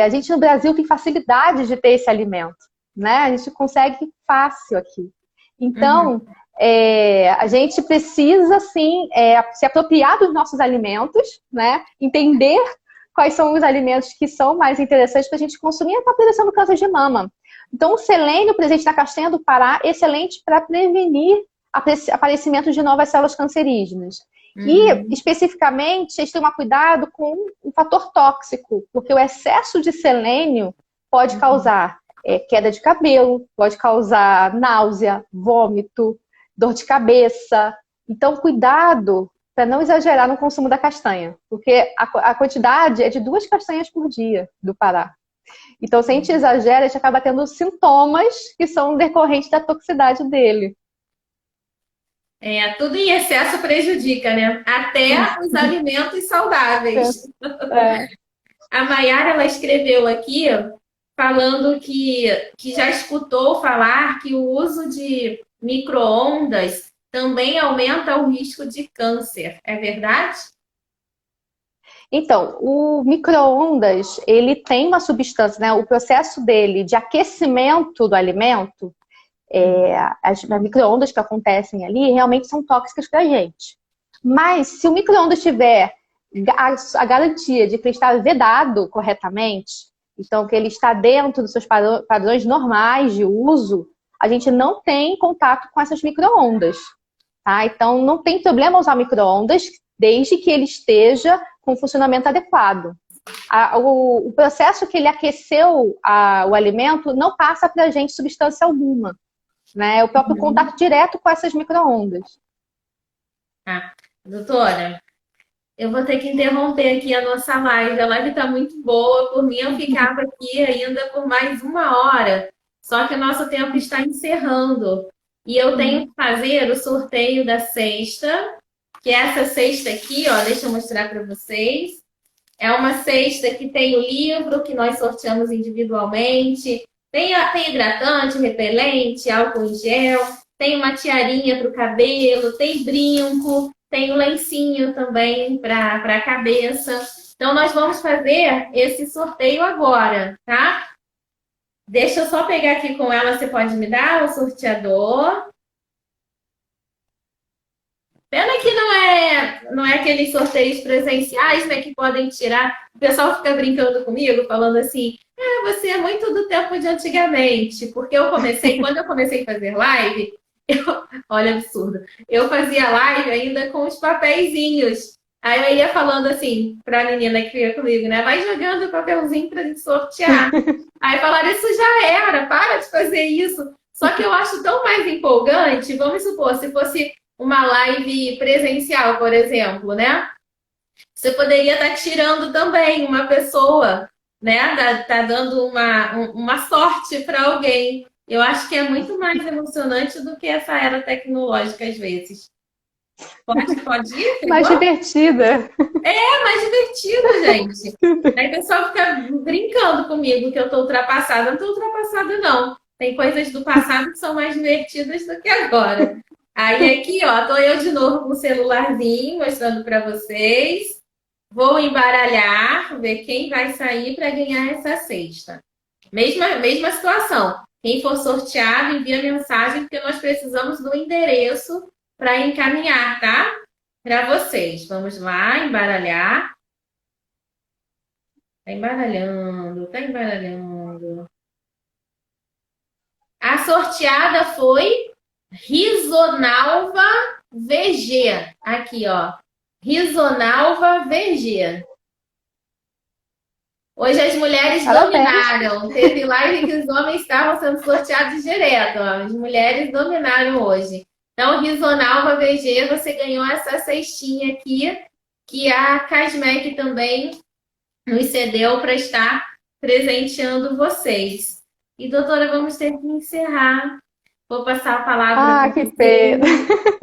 A gente no Brasil tem facilidade de ter esse alimento, né? A gente consegue fácil aqui. Então, a gente precisa, sim, se apropriar dos nossos alimentos, né? Entender quais são os alimentos que são mais interessantes para a gente consumir para a prevenção do câncer de mama. Então, o selênio presente na castanha do Pará é excelente para prevenir aparecimento de novas células cancerígenas. E, especificamente, a gente tem que tomar cuidado com o fator tóxico, porque o excesso de selênio pode causar queda de cabelo, pode causar náusea, vômito, dor de cabeça. Então, cuidado para não exagerar no consumo da castanha, porque a quantidade é de 2 castanhas por dia do Pará. Então, se a gente exagera, a gente acaba tendo sintomas que são decorrentes da toxicidade dele. Tudo em excesso prejudica, né? Até os alimentos saudáveis. A Maiara, ela escreveu aqui falando que já escutou falar que o uso de micro-ondas também aumenta o risco de câncer. É verdade? Então, o micro-ondas, ele tem uma substância, né? O processo dele de aquecimento do alimento, as micro-ondas que acontecem ali realmente são tóxicas para a gente. Mas se o micro-ondas tiver a garantia de que ele está vedado corretamente, então que ele está dentro dos seus padrões normais de uso, a gente não tem contato com essas micro-ondas. Tá? Então não tem problema usar micro-ondas desde que ele esteja com funcionamento adequado. O processo que ele aqueceu o alimento não passa para a gente substância alguma. Né? É o próprio contato direto com essas micro-ondas. Doutora, eu vou ter que interromper aqui a nossa live. A live está muito boa. Por mim, eu ficava aqui ainda por mais 1 hora. Só que o nosso tempo está encerrando. E eu tenho que fazer o sorteio da cesta, que é essa cesta aqui, ó. Deixa eu mostrar para vocês. É uma cesta que tem o livro que nós sorteamos individualmente. Tem hidratante, repelente, álcool em gel. Tem uma tiarinha para o cabelo. Tem brinco. Tem o lencinho também para a cabeça. Então, nós vamos fazer esse sorteio agora, tá? Deixa eu só pegar aqui com ela. Você pode me dar o sorteador? Pena que não é aqueles sorteios presenciais, né, que podem tirar. O pessoal fica brincando comigo, falando assim: você é muito do tempo de antigamente. Porque quando eu comecei a fazer live, olha, absurdo. Eu fazia live ainda com os papeizinhos. Aí eu ia falando assim para a menina que fica comigo, né? Vai jogando o papelzinho para gente sortear. Aí falaram: isso já era, para de fazer isso. Só que eu acho tão mais empolgante. Vamos supor, se fosse uma live presencial, por exemplo, né? Você poderia estar tirando também uma pessoa, né? Tá dando uma sorte para alguém. Eu acho que é muito mais emocionante do que essa era tecnológica às vezes. Pode ir? Mais divertida. É mais divertido, gente. Aí o pessoal fica brincando comigo que eu tô ultrapassada. Eu não tô ultrapassada, não. Tem coisas do passado que são mais divertidas do que agora. Aí aqui, ó, tô eu de novo com o celularzinho mostrando para vocês. Vou embaralhar, ver quem vai sair para ganhar essa cesta. Mesma situação. Quem for sorteado, envia mensagem, porque nós precisamos do endereço para encaminhar, tá? Para vocês. Vamos lá, embaralhar. Tá embaralhando, tá embaralhando. A sorteada foi Risonalva VG. Aqui, ó. Risonalva VG. Hoje as mulheres Parabéns. dominaram. Teve live que os homens estavam sendo sorteados direto. Ó. As mulheres dominaram hoje. Então, Risonalva VG, você ganhou essa cestinha aqui, que a Casmec também nos cedeu para estar presenteando vocês. E, doutora, vamos ter que encerrar. Vou passar a palavra Ah, para que você. pena.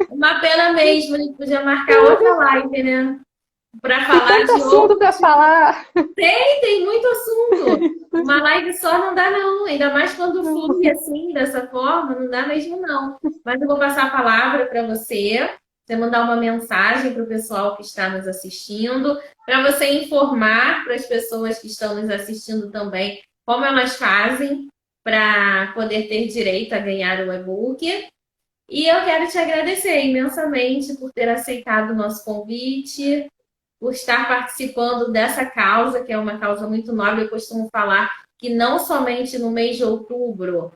Uma pena mesmo, a gente podia marcar outra live, né? Para Tem falar tanto de assunto para falar. tem muito assunto. Uma live só não dá, não. Ainda mais quando flui assim, dessa forma, não dá mesmo, não. Mas eu vou passar a palavra para você mandar uma mensagem para o pessoal que está nos assistindo, para você informar para as pessoas que estão nos assistindo também como elas fazem para poder ter direito a ganhar o e-book. E eu quero te agradecer imensamente por ter aceitado o nosso convite, por estar participando dessa causa, que é uma causa muito nobre. Eu costumo falar que não somente no mês de outubro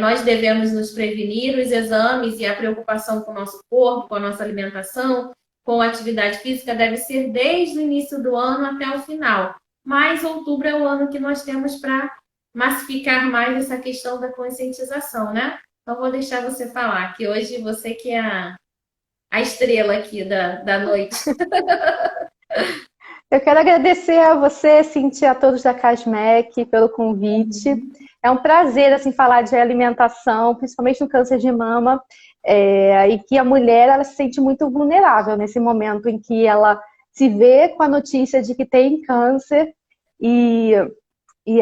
nós devemos nos prevenir, os exames e a preocupação com o nosso corpo, com a nossa alimentação, com a atividade física deve ser desde o início do ano até o final. Mas outubro é o ano que nós temos para massificar mais essa questão da conscientização, né? Então, vou deixar você falar, que hoje você que é a estrela aqui da noite. Eu quero agradecer a você, Cintia, a todos da Casmec pelo convite. É um prazer assim falar de alimentação, principalmente no câncer de mama, e que a mulher ela se sente muito vulnerável nesse momento em que ela se vê com a notícia de que tem câncer e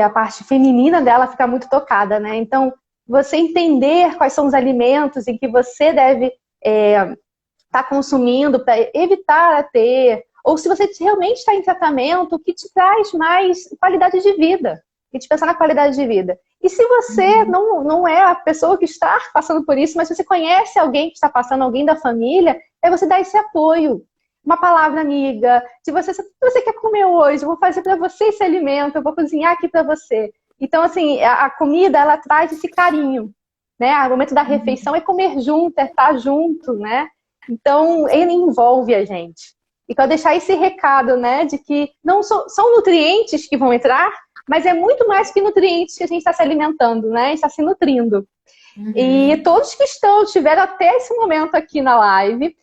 a parte feminina dela fica muito tocada, né? Então, você entender quais são os alimentos em que você deve estar consumindo para evitar a ter, ou se você realmente está em tratamento, o que te traz mais qualidade de vida, e te pensar na qualidade de vida. E se você não é a pessoa que está passando por isso, mas se você conhece alguém que está passando, alguém da família, é você dar esse apoio. Uma palavra amiga, se você quer comer hoje, eu vou fazer para você esse alimento, eu vou cozinhar aqui para você. Então, assim, a comida, ela traz esse carinho, né? O momento da refeição é comer junto, é estar junto, né? Então, ele envolve a gente. E quero deixar esse recado, né, de que não são nutrientes que vão entrar, mas é muito mais que nutrientes que a gente está se alimentando, né? Está se nutrindo. E todos que estiveram até esse momento aqui na live,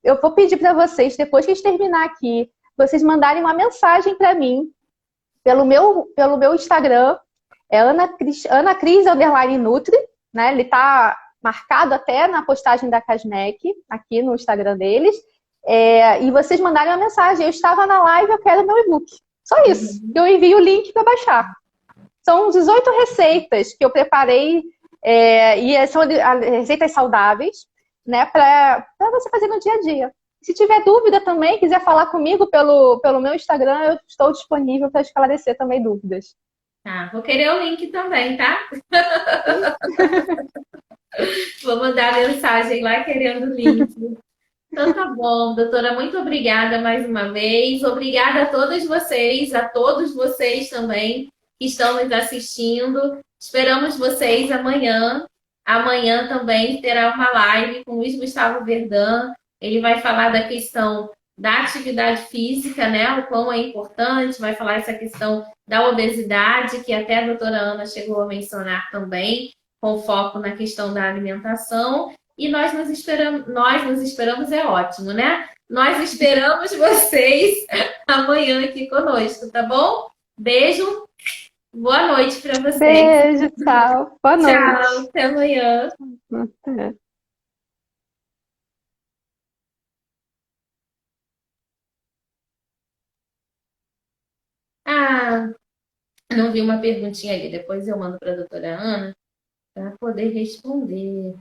eu vou pedir para vocês, depois que a gente terminar aqui, vocês mandarem uma mensagem para mim pelo meu Instagram, é AnaCris_Nutri, né? Ele está marcado até na postagem da Casmec, aqui no Instagram deles. e vocês mandarem uma mensagem, eu estava na live, eu quero meu e-book. Só isso. Eu envio o link para baixar. São 18 receitas que eu preparei, e são receitas saudáveis, né, para você fazer no dia a dia. Se tiver dúvida também, quiser falar comigo pelo meu Instagram, eu estou disponível para esclarecer também dúvidas. Tá, vou querer o link também, tá? Vou mandar mensagem lá querendo o link. Então tá bom, doutora, muito obrigada mais uma vez. Obrigada a todos vocês também que estão nos assistindo. Esperamos vocês amanhã. Amanhã também terá uma live com o Luiz Gustavo Verdun. Ele vai falar da questão da atividade física, né? O quão é importante, vai falar essa questão da obesidade, que até a doutora Ana chegou a mencionar também, com foco na questão da alimentação. E nós nos esperamos é ótimo, né? Nós esperamos vocês amanhã aqui conosco, tá bom? Beijo, boa noite para vocês. Beijo, tchau. Boa Tchau, noite. até amanhã. Até. Ah, não vi uma perguntinha ali, depois eu mando para a doutora Ana para poder responder.